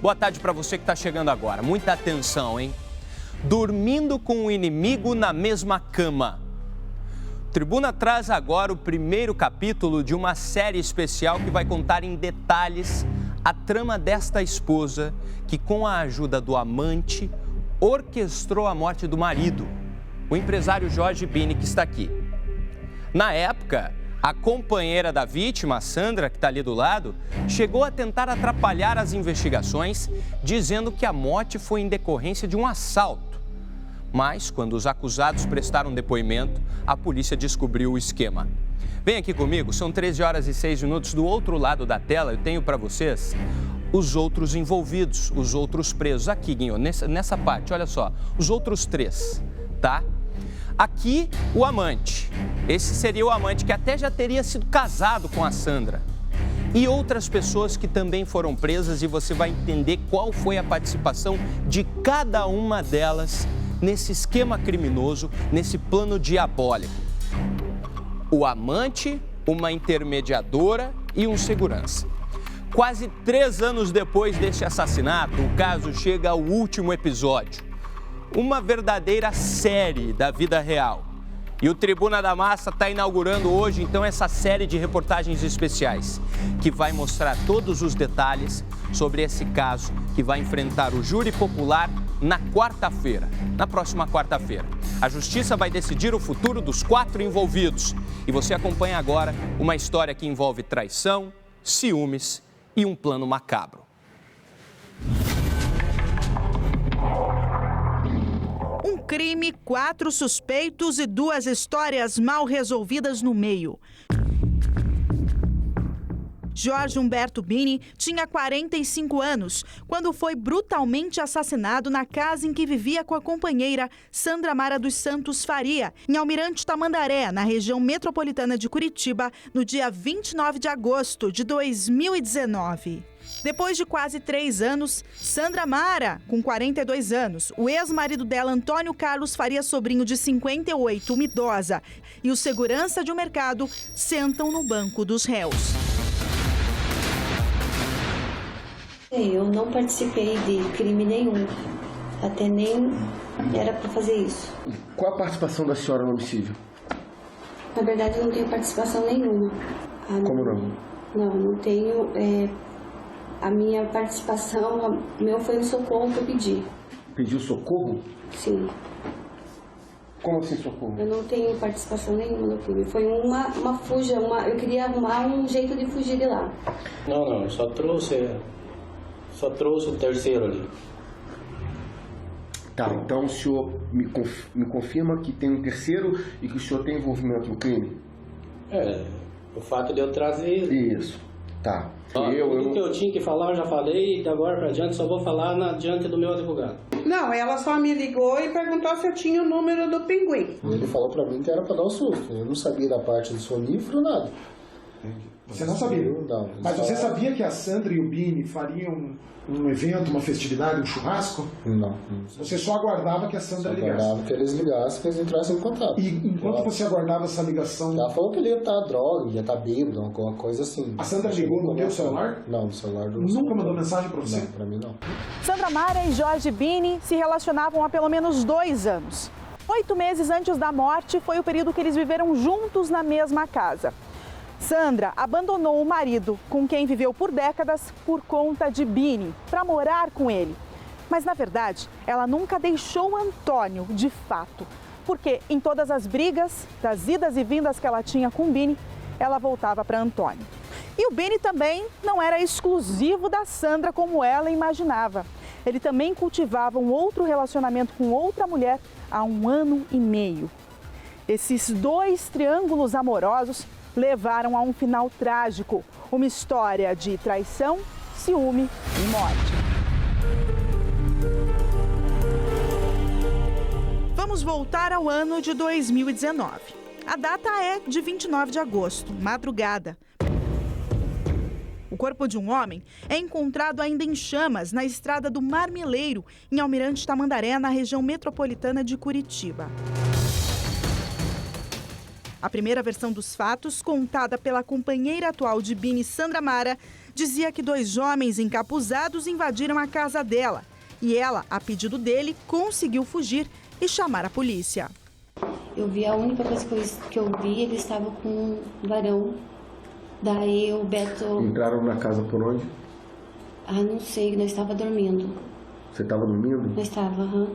Boa tarde para você que está chegando agora. Muita atenção, hein? Dormindo com o inimigo na mesma cama. O Tribuna traz agora o primeiro capítulo de uma série especial que vai contar em detalhes a trama desta esposa que, com a ajuda do amante, orquestrou a morte do marido, o empresário Jorge Bini, que está aqui. Na época, a companheira da vítima, a Sandra, que está ali do lado, chegou a tentar atrapalhar as investigações, dizendo que a morte foi em decorrência de um assalto. Mas, quando os acusados prestaram depoimento, a polícia descobriu o esquema. Vem aqui comigo, são 13 horas e 6 minutos. Do outro lado da tela, eu tenho para vocês os outros envolvidos, os outros presos. Aqui, Guinho, nessa parte, olha só, os outros 3, tá? Aqui, o amante. Esse seria o amante que até já teria sido casado com a Sandra. E outras pessoas que também foram presas, e você vai entender qual foi a participação de cada uma delas nesse esquema criminoso, nesse plano diabólico. O amante, uma intermediadora e um segurança. Quase 3 anos depois deste assassinato, o caso chega ao último episódio. Uma verdadeira série da vida real. E o Tribuna da Massa está inaugurando hoje, então, essa série de reportagens especiais, que vai mostrar todos os detalhes sobre esse caso que vai enfrentar o júri popular na quarta-feira, na próxima quarta-feira. A Justiça vai decidir o futuro dos 4 envolvidos. E você acompanha agora uma história que envolve traição, ciúmes e um plano macabro. Um crime, 4 suspeitos e 2 histórias mal resolvidas no meio. Jorge Humberto Bini tinha 45 anos quando foi brutalmente assassinado na casa em que vivia com a companheira Sandra Mara dos Santos Faria, em Almirante Tamandaré, na região metropolitana de Curitiba, no dia 29 de agosto de 2019. Depois de quase 3 anos, Sandra Mara, com 42 anos, o ex-marido dela, Antônio Carlos Faria Sobrinho, de 58, uma idosa, e o segurança de um mercado sentam no banco dos réus. Eu não participei de crime nenhum, até nem era para fazer isso. Qual a participação da senhora no homicídio? Na verdade, eu não tenho participação nenhuma. Como não? Não tenho. A minha participação, meu foi o socorro que eu pedi. Pediu socorro? Sim. Como assim socorro? Eu não tenho participação nenhuma no crime. Foi uma fuga, eu queria arrumar um jeito de fugir de lá. Não, só trouxe o terceiro ali. Tá, então o senhor me confirma que tem um terceiro e que o senhor tem envolvimento no crime? O fato de eu trazer... Isso, tá. Tudo que eu tinha que falar, eu já falei, e de agora pra diante só vou falar diante do meu advogado. Não, ela só me ligou e perguntou se eu tinha o número do pinguim. Ele falou pra mim que era pra dar um susto. Eu não sabia da parte do sonífero, nada. Você não sabia? Não. Mas você sabia que a Sandra e o Bini fariam um evento, uma festividade, um churrasco? Não. Você só aguardava que a Sandra ligasse? Aguardava que eles ligassem, que eles entrassem em contato. E enquanto você aguardava essa ligação... Ela falou que ele ia estar droga, ia estar bêbado, alguma coisa assim. A Sandra ligou no teu celular? Não, no celular do... Nunca mandou mensagem pra você? Não, pra mim não. Sandra Mara e Jorge Bini se relacionavam há pelo menos 2 anos. 8 meses antes da morte foi o período que eles viveram juntos na mesma casa. Sandra abandonou o marido, com quem viveu por décadas, por conta de Bini, para morar com ele. Mas, na verdade, ela nunca deixou Antônio, de fato, porque em todas as brigas, das idas e vindas que ela tinha com Bini, ela voltava para Antônio. E o Bini também não era exclusivo da Sandra como ela imaginava. Ele também cultivava um outro relacionamento com outra mulher há 1 ano e meio. Esses 2 triângulos amorosos levaram a um final trágico, uma história de traição, ciúme e morte. Vamos voltar ao ano de 2019. A data é de 29 de agosto, madrugada. O corpo de um homem é encontrado ainda em chamas na estrada do Marmeleiro, em Almirante Tamandaré, na região metropolitana de Curitiba. A primeira versão dos fatos, contada pela companheira atual de Bini, Sandra Mara, dizia que 2 homens encapuzados invadiram a casa dela. E ela, a pedido dele, conseguiu fugir e chamar a polícia. Eu vi, a única coisa que eu vi, ele estava com um varão. Daí o Beto... Entraram na casa por onde? Não sei, nós estava dormindo. Você estava dormindo? Nós estava,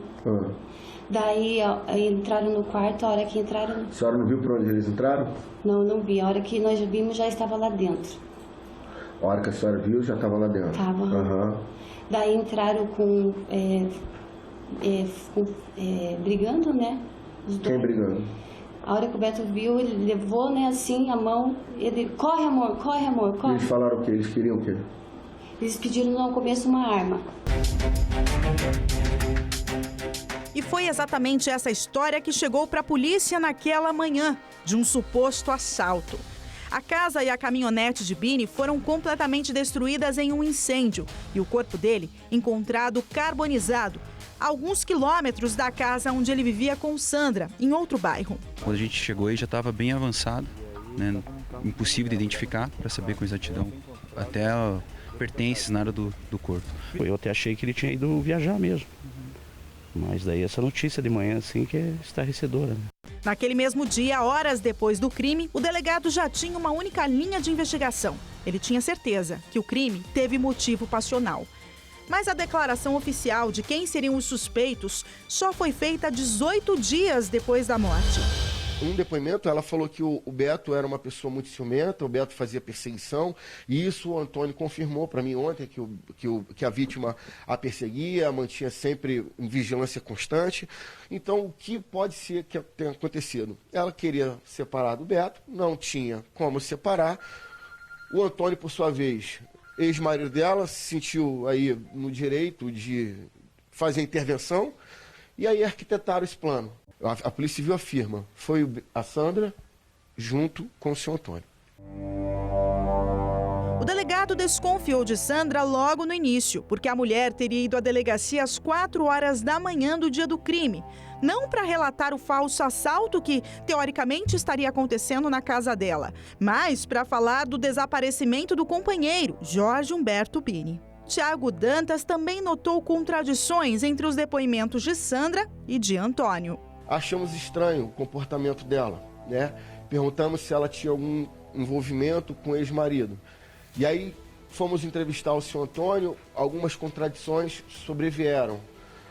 Daí entraram no quarto, a hora que entraram... A senhora não viu por onde eles entraram? Não, não vi. A hora que nós vimos, já estava lá dentro. A hora que a senhora viu, já estava lá dentro? Estava. Daí entraram com... brigando, né? Quem brigando? A hora que o Beto viu, ele levou, né, assim, a mão. Ele, corre, amor, corre. Eles falaram o quê? Eles queriam o quê? Eles pediram no começo uma arma. E foi exatamente essa história que chegou para a polícia naquela manhã, de um suposto assalto. A casa e a caminhonete de Bini foram completamente destruídas em um incêndio e o corpo dele encontrado carbonizado a alguns quilômetros da casa onde ele vivia com Sandra, em outro bairro. Quando a gente chegou aí já estava bem avançado, né? Impossível de identificar para saber com exatidão até pertences na área do corpo. Eu até achei que ele tinha ido viajar mesmo, mas daí essa notícia de manhã assim que é estarrecedora. Naquele mesmo dia, horas depois do crime, o delegado já tinha uma única linha de investigação. Ele tinha certeza que o crime teve motivo passional. Mas a declaração oficial de quem seriam os suspeitos só foi feita 18 dias depois da morte. Um depoimento, ela falou que o Beto era uma pessoa muito ciumenta, o Beto fazia perseguição, e isso o Antônio confirmou para mim ontem, que a vítima a perseguia, a mantinha sempre em vigilância constante. Então, o que pode ser que tenha acontecido? Ela queria separar do Beto, não tinha como separar. O Antônio, por sua vez, ex-marido dela, se sentiu aí no direito de fazer intervenção, e aí arquitetaram esse plano. A Polícia Civil afirma, foi a Sandra junto com o senhor Antônio. O delegado desconfiou de Sandra logo no início, porque a mulher teria ido à delegacia às 4 horas da manhã do dia do crime. Não para relatar o falso assalto que, teoricamente, estaria acontecendo na casa dela, mas para falar do desaparecimento do companheiro, Jorge Humberto Bini. Tiago Dantas também notou contradições entre os depoimentos de Sandra e de Antônio. Achamos estranho o comportamento dela, né? Perguntamos se ela tinha algum envolvimento com o ex-marido. E aí fomos entrevistar o senhor Antônio, algumas contradições sobrevieram.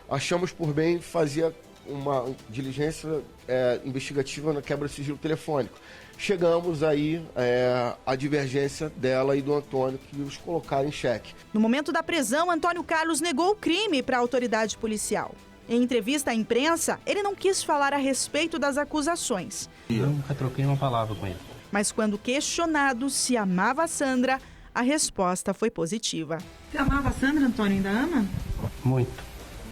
Achamos por bem fazer uma diligência investigativa na quebra de sigilo telefônico. Chegamos aí à divergência dela e do Antônio, que os colocaram em xeque. No momento da prisão, Antônio Carlos negou o crime para a autoridade policial. Em entrevista à imprensa, ele não quis falar a respeito das acusações. Eu nunca troquei uma palavra com ele. Mas quando questionado se amava a Sandra, a resposta foi positiva. Você amava a Sandra, Antônio? Ainda ama? Muito.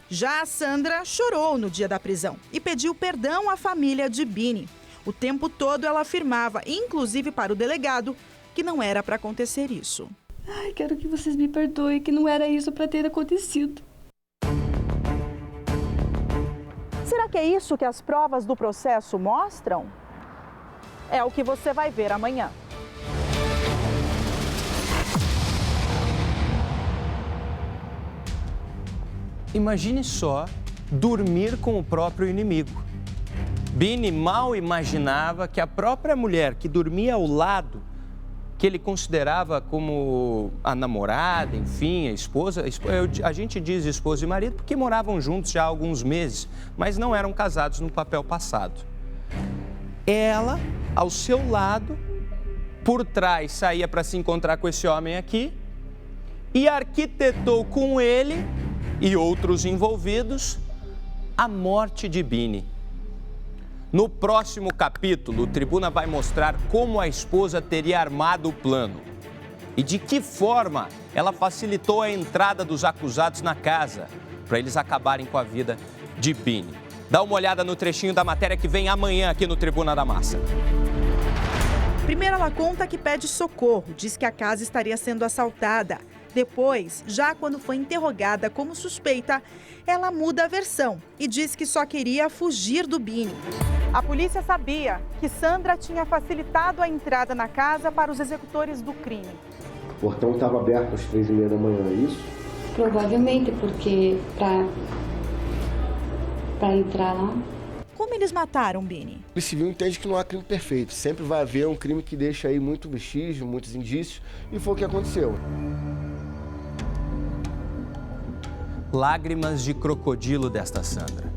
Já a Sandra chorou no dia da prisão e pediu perdão à família de Bini. O tempo todo ela afirmava, inclusive para o delegado, que não era para acontecer isso. Ai, quero que vocês me perdoem, que não era isso para ter acontecido. Será que é isso que as provas do processo mostram? É o que você vai ver amanhã. Imagine só dormir com o próprio inimigo. Bini mal imaginava que a própria mulher que dormia ao lado, que ele considerava como a namorada, enfim, a esposa, a gente diz esposa e marido porque moravam juntos já há alguns meses, mas não eram casados no papel passado. Ela, ao seu lado, por trás, saía para se encontrar com esse homem aqui e arquitetou com ele e outros envolvidos a morte de Bini. No próximo capítulo, o Tribuna vai mostrar como a esposa teria armado o plano e de que forma ela facilitou a entrada dos acusados na casa para eles acabarem com a vida de Bini. Dá uma olhada no trechinho da matéria que vem amanhã aqui no Tribuna da Massa. Primeiro ela conta que pede socorro, diz que a casa estaria sendo assaltada. Depois, já quando foi interrogada como suspeita, ela muda a versão e diz que só queria fugir do Bini. A polícia sabia que Sandra tinha facilitado a entrada na casa para os executores do crime. O portão estava aberto às 3h30 da manhã, é isso? Provavelmente, porque para entrar lá. Como eles mataram Bini? O civil entende que não há crime perfeito. Sempre vai haver um crime que deixa aí muito vestígio, muitos indícios, e foi o que aconteceu. Lágrimas de crocodilo desta Sandra.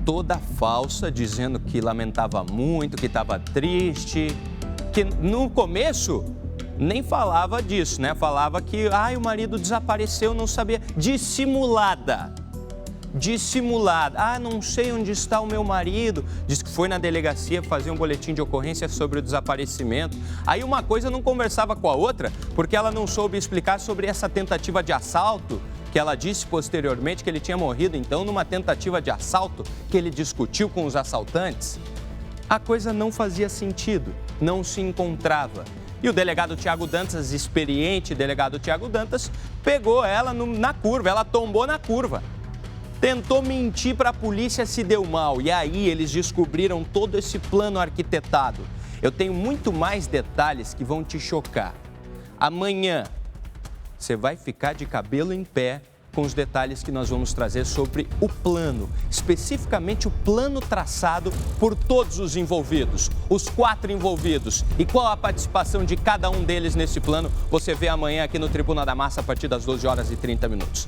Toda falsa, dizendo que lamentava muito, que estava triste, que no começo nem falava disso, né? Falava que o marido desapareceu, não sabia. Dissimulada. Não sei onde está o meu marido. Diz que foi na delegacia fazer um boletim de ocorrência sobre o desaparecimento. Aí uma coisa não conversava com a outra, porque ela não soube explicar sobre essa tentativa de assalto, que ela disse posteriormente que ele tinha morrido, então, numa tentativa de assalto que ele discutiu com os assaltantes. A coisa não fazia sentido, não se encontrava. E o delegado Tiago Dantas, experiente delegado Tiago Dantas, pegou ela na curva, ela tombou na curva. Tentou mentir para a polícia, se deu mal. E aí eles descobriram todo esse plano arquitetado. Eu tenho muito mais detalhes que vão te chocar. Amanhã você vai ficar de cabelo em pé com os detalhes que nós vamos trazer sobre o plano, especificamente o plano traçado por todos os envolvidos, os 4 envolvidos. E qual a participação de cada um deles nesse plano, você vê amanhã aqui no Tribuna da Massa a partir das 12h30.